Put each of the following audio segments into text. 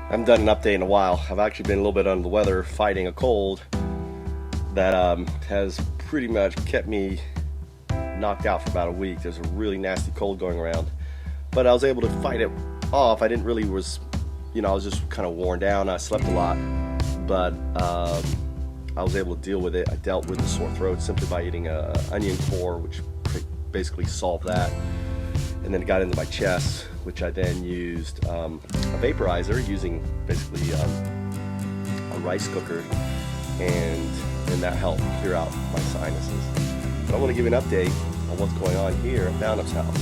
I haven't done an update in a while. I've actually been a little bit under the weather fighting a cold that has pretty much kept me knocked out for about a week. There's a really nasty cold going around, but I was able to fight it off. I didn't really I was just kind of worn down. I slept a lot, but I was able to deal with it. I dealt with the sore throat simply by eating a onion core, which basically solved that. And then it got into my chest, which I then used a vaporizer using basically a rice cooker, and that helped clear out my sinuses. But I want to give you an update on what's going on here at Boundup's house.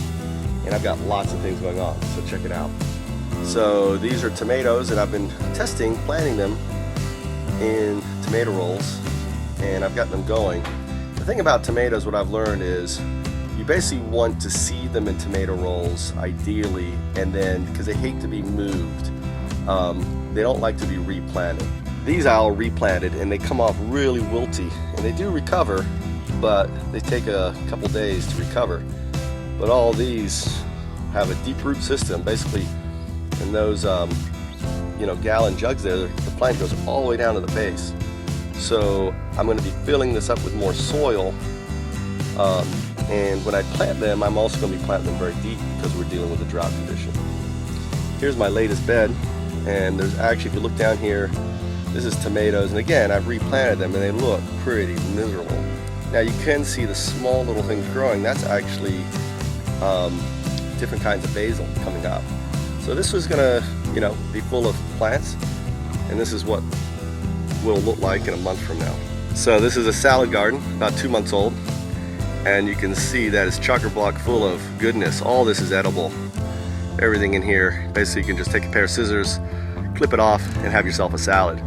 And I've got lots of things going on, so check it out. So these are tomatoes, and I've been planting them in tomato rolls, and I've got them going. The thing about tomatoes, what I've learned is you basically want to seed them in tomato rolls ideally, and then because they hate to be moved, they don't like to be replanted. These I all replanted, and they come off really wilty, and they do recover, but they take a couple days to recover. But all these have a deep root system. Basically in those gallon jugs there, the plant goes all the way down to the base. So I'm going to be filling this up with more soil, and when I plant them, I'm also going to be planting them very deep because we're dealing with a drought condition. Here's my latest bed, and there's actually, if you look down here, this is tomatoes, and again, I've replanted them and they look pretty miserable. Now you can see the small little things growing. That's actually different kinds of basil coming up. So this was gonna, be full of plants, and this is what will look like in a month from now. So this is a salad garden, about 2 months old, and you can see that it's chock-a-block full of goodness. All this is edible. Everything in here. Basically, you can just take a pair of scissors, clip it off, and have yourself a salad.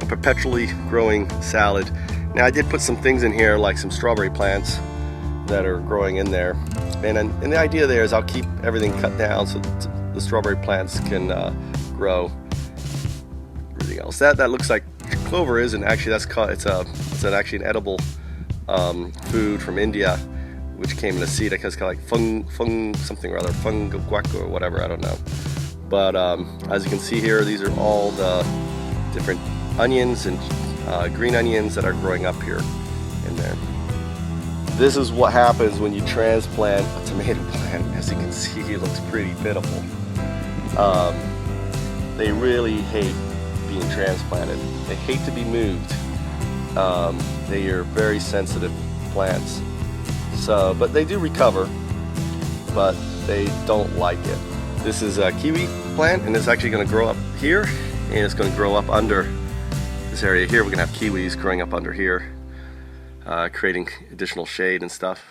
A perpetually growing salad. Now I did put some things in here, like some strawberry plants that are growing in there, and the idea there is I'll keep everything cut down so the strawberry plants can grow. Everything else that looks like clover is, and actually it's actually an edible food from India, which came in a seed. I guess kind of like fung something or other, funguaco or whatever, I don't know. But as you can see here, these are all the different onions and green onions that are growing up here in there. This is what happens when you transplant a tomato plant. As you can see, it looks pretty pitiful. They really hate being transplanted. They hate to be moved. They are very sensitive plants. So, but they do recover, but they don't like it. This is a kiwi plant, and it's actually going to grow up here, and it's going to grow up under this area here. We're going to have kiwis growing up under here, creating additional shade and stuff.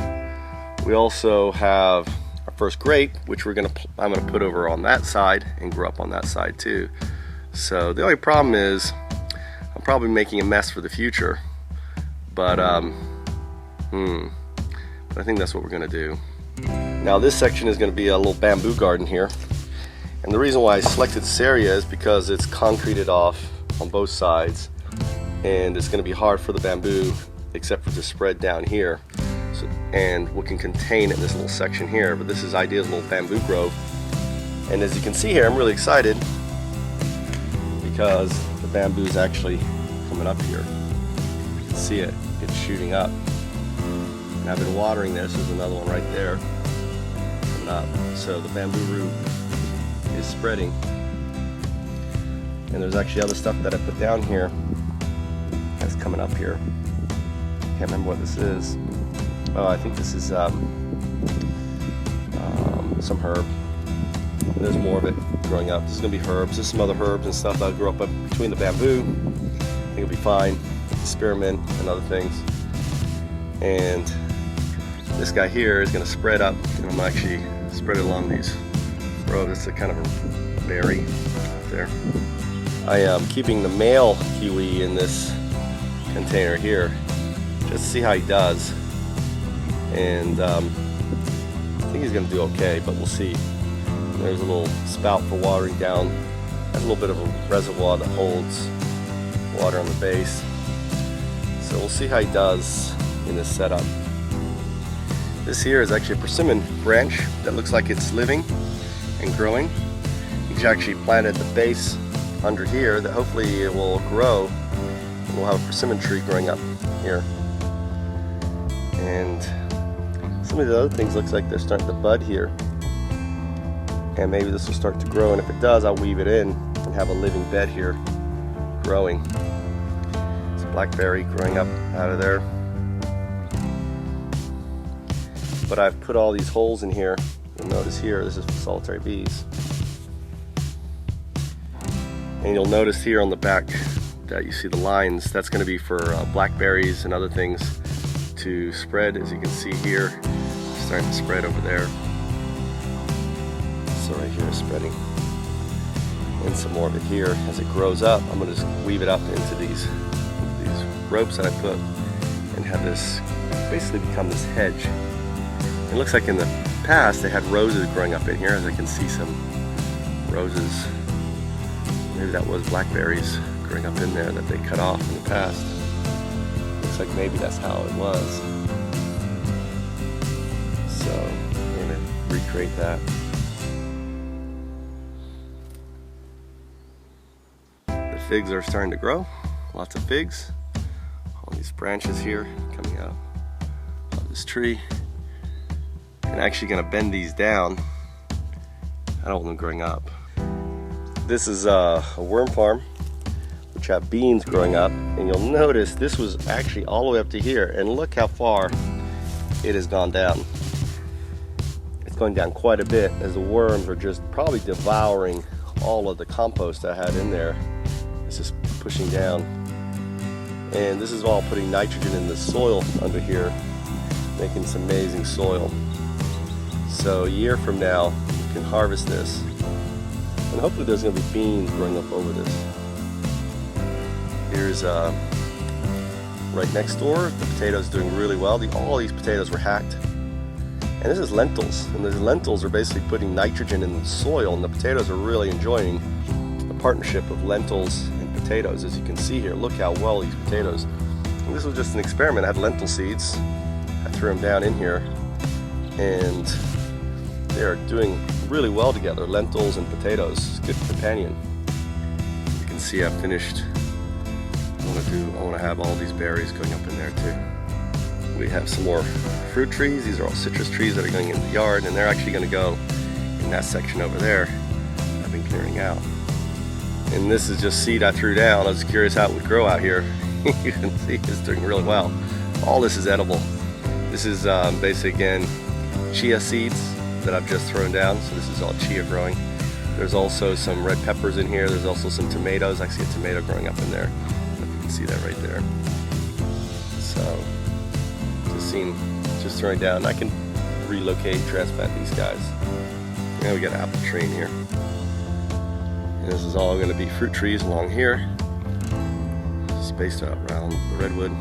We also have our first grape, which I'm going to put over on that side and grow up on that side too. So the only problem is I'm probably making a mess for the future, but I think that's what we're going to do. Now this section is going to be a little bamboo garden here, and the reason why I selected this area is because it's concreted off on both sides, and it's going to be hard for the bamboo except for to spread down here, and what can contain it in this little section here. But this is ideal as a little bamboo grove, and as you can see here, I'm really excited because the bamboo is actually coming up here. You can see it, it's shooting up, and I've been watering this. There's another one right there coming up. So the bamboo root is spreading, and there's actually other stuff that I put down here that's coming up here. Can't remember what this is. Oh, I think this is some herb. And there's more of it growing up. This is going to be herbs. There's some other herbs and stuff that'll grow up between the bamboo. I think it'll be fine. Spearmint and other things. And this guy here is going to spread up, and I'm actually spread it along these rows. It's a kind of a berry there. I am keeping the male kiwi in this container here just to see how he does, and I think he's going to do okay, but we'll see. There's a little spout for watering down. Has a little bit of a reservoir that holds water on the base, so we'll see how he does in this setup. This here is actually a persimmon branch that looks like it's living and growing. He's actually planted the base under here that hopefully it will grow. We'll have a persimmon tree growing up here. And some of the other things looks like they're starting to bud here. And maybe this will start to grow, and if it does, I'll weave it in and have a living bed here growing. It's a blackberry growing up out of there. But I've put all these holes in here. You'll notice here, this is for solitary bees. And you'll notice here on the back that you see the lines, that's going to be for blackberries and other things to spread. As you can see here, it's starting to spread over there. So right here is spreading. And some more of it here. As it grows up, I'm going to just weave it up into these ropes that I put and have this basically become this hedge. It looks like in the past they had roses growing up in here, as I can see some roses. Maybe that was blackberries growing up in there that they cut off in the past. Looks like maybe that's how it was. So I'm going to recreate that. The figs are starting to grow. Lots of figs. All these branches here coming out of this tree. And actually going to bend these down. I don't want them growing up. This is a worm farm which have beans growing up, and you'll notice this was actually all the way up to here, and look how far it has gone down. It's going down quite a bit as the worms are just probably devouring all of the compost I had in there. It's just pushing down. And this is all putting nitrogen in the soil under here, making some amazing soil. So a year from now, you can harvest this. And hopefully there's going to be beans growing up over this. Here's right next door, the potatoes doing really well. All these potatoes were hacked. And this is lentils. And the lentils are basically putting nitrogen in the soil, and the potatoes are really enjoying the partnership of lentils and potatoes. As you can see here, look how well these potatoes. And this was just an experiment. I had lentil seeds. I threw them down in here. And they're doing really well together, lentils and potatoes. Good companion. You can see I've finished. I want to have all these berries going up in there too. We have some more fruit trees. These are all citrus trees that are going in the yard, and they're actually going to go in that section over there I've been clearing out. And this is just seed I threw down. I was curious how it would grow out here. You can see it's doing really well. All this is edible. This is basically, again, chia seeds that I've just thrown down. So this is all chia growing. There's also some red peppers in here. There's also some tomatoes. I see a tomato growing up in there. You can see that right there. So just throwing down. I can relocate, transplant these guys. Now we got an apple tree in here. And this is all going to be fruit trees along here, spaced out around the redwood.